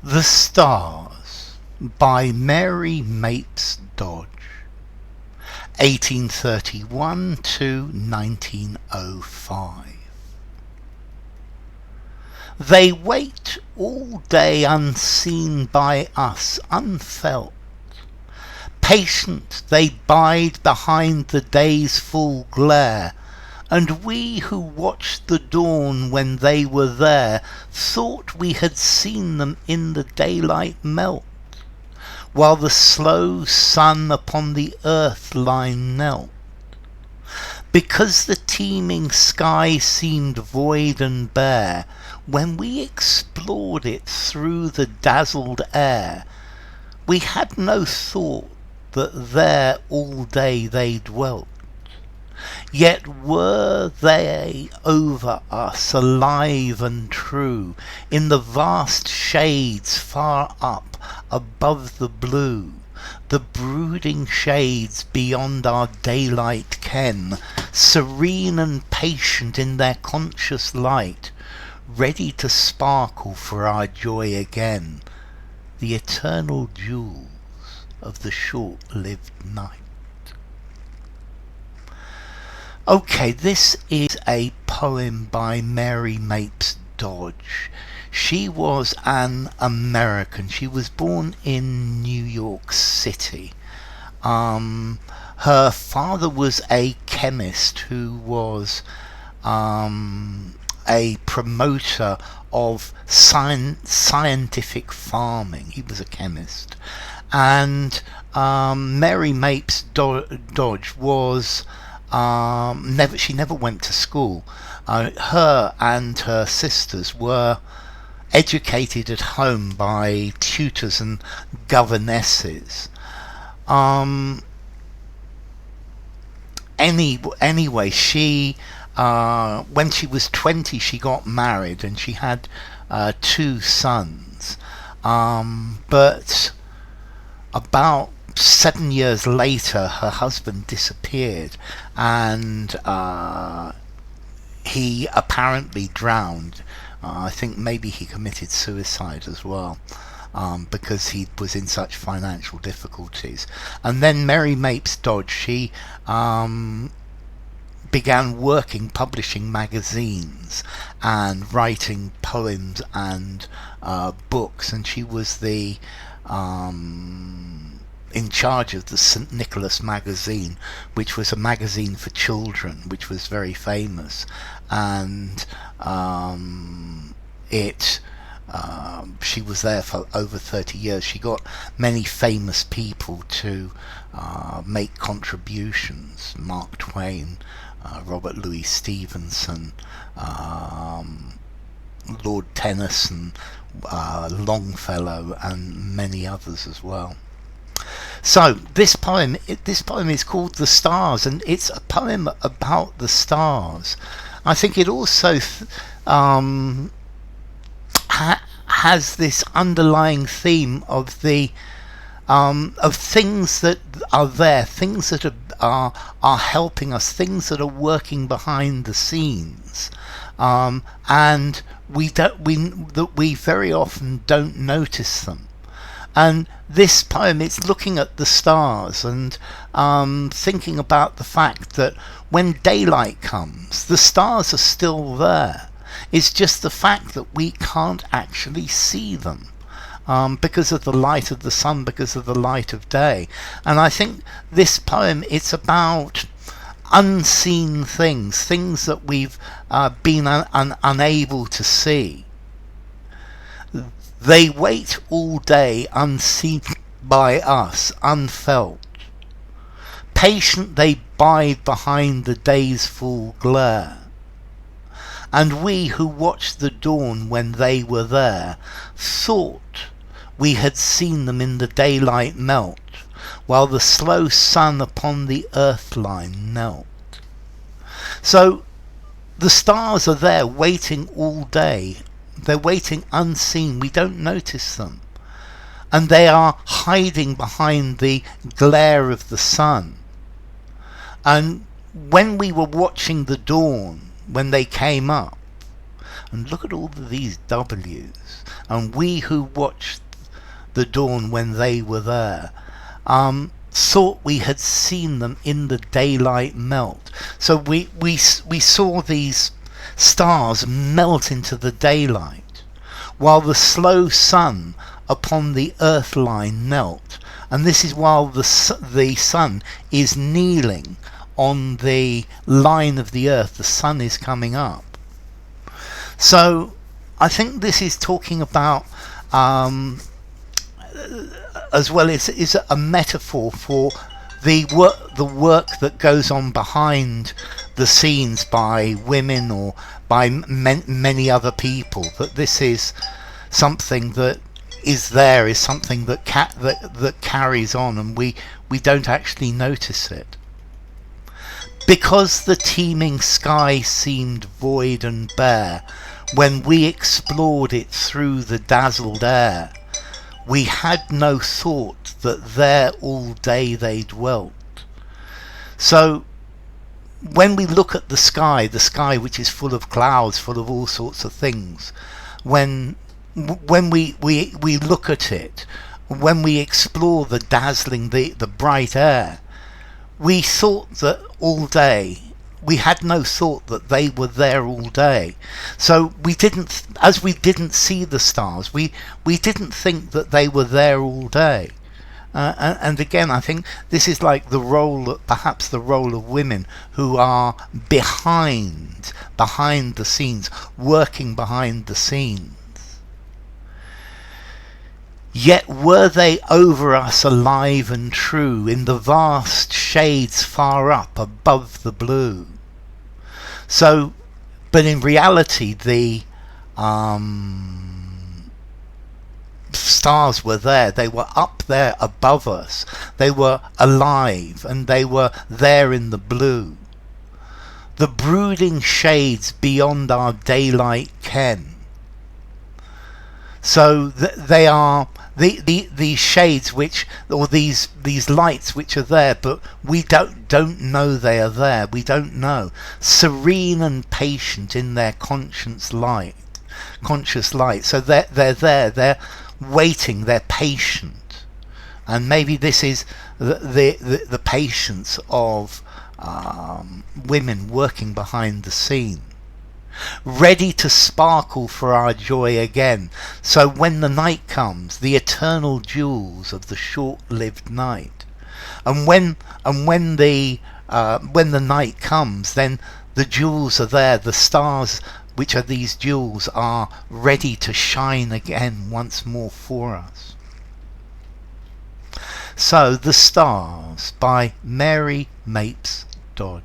The Stars by Mary Mapes Dodge, 1831 to 1905. They wait all day unseen by us, unfelt. Patient they bide behind the day's full glare, and we who watched the dawn when they were there thought we had seen them in the daylight melt, while the slow sun upon the earth line knelt. Because the teeming sky seemed void and bare, when we explored it through the dazzled air, we had no thought that there all day they dwelt. Yet were they over us, alive and true, in the vast shades far up above the blue, the brooding shades beyond our daylight ken, serene and patient in their conscious light, ready to sparkle for our joy again, the eternal jewels of the short-lived night. Okay, this is a poem by Mary Mapes Dodge. She was an American. She was born in New York City. Her father was a chemist who was a promoter of scientific farming. He was a chemist. And Mary Mapes Dodge was she never went to school. Her and her sisters were educated at home by tutors and governesses. Anyway, she when she was 20, she got married and she had 2 sons. But about 7 years later, her husband disappeared, and he apparently drowned. I think maybe he committed suicide as well, because he was in such financial difficulties. And then Mary Mapes Dodge, she began publishing magazines and writing poems and books, and she was the in charge of the St. Nicholas magazine, which was a magazine for children, which was very famous. And she was there for over 30 years. She got many famous people to make contributions: Mark Twain, Robert Louis Stevenson, Lord Tennyson, Longfellow, and many others as well. So this poem is called The Stars, and it's a poem about the stars. I think it also has this underlying theme of the of things that are there, things that are helping us, things that are working behind the scenes, and we very often don't notice them. And this poem, it's looking at the stars and thinking about the fact that when daylight comes, the stars are still there. It's just the fact that we can't actually see them because of the light of the sun, because of the light of day. And I think this poem, it's about unseen things, things that we've been unable to see. They wait all day unseen by us, unfelt. Patient they bide behind the day's full glare. And we who watched the dawn when they were there thought we had seen them in the daylight melt, while the slow sun upon the earth line knelt. So the stars are there waiting all day. They're waiting unseen. We don't notice them. And they are hiding behind the glare of the sun. And when we were watching the dawn, when they came up, And look at all of these W's. And we who watched the dawn when they were there, thought we had seen them in the daylight melt. So we saw these stars melt into the daylight, while the slow sun upon the earth line knelt. And this is while the sun is kneeling on the line of the earth. The sun is coming up. So I think this is talking about, as well, is a metaphor for the work that goes on behind the scenes by women or by many other people. That this is something that is something that that carries on, and we don't actually notice it. Because the teeming sky seemed void and bare, when we explored it through the dazzled air, we had no thought that there all day they dwelt. So when we look at the sky which is full of clouds, full of all sorts of things, when we look at it, when we explore the dazzling, the bright air, we thought that all day, we had no thought that they were there all day. So we didn't see the stars, we didn't think that they were there all day. And again, I think this is like perhaps the role of women who are behind the scenes, working behind the scenes. Yet were they over us alive and true, in the vast shades far up above the blue. So, but in reality, the stars were there. They were up there above us. They were alive, and they were there in the blue. The brooding shades beyond our daylight ken. So they are these shades or these lights which are there, but we don't know they are there. We don't know. Serene and patient in their conscious light. So they're there. They're waiting. They're patient, and maybe this is the patience of women working behind the scene, ready to sparkle for our joy again. So when the night comes, the eternal jewels of the short-lived night, and when the night comes, then the jewels are there. The stars, which are these jewels, are ready to shine again once more for us. So, The Stars by Mary Mapes Dodge.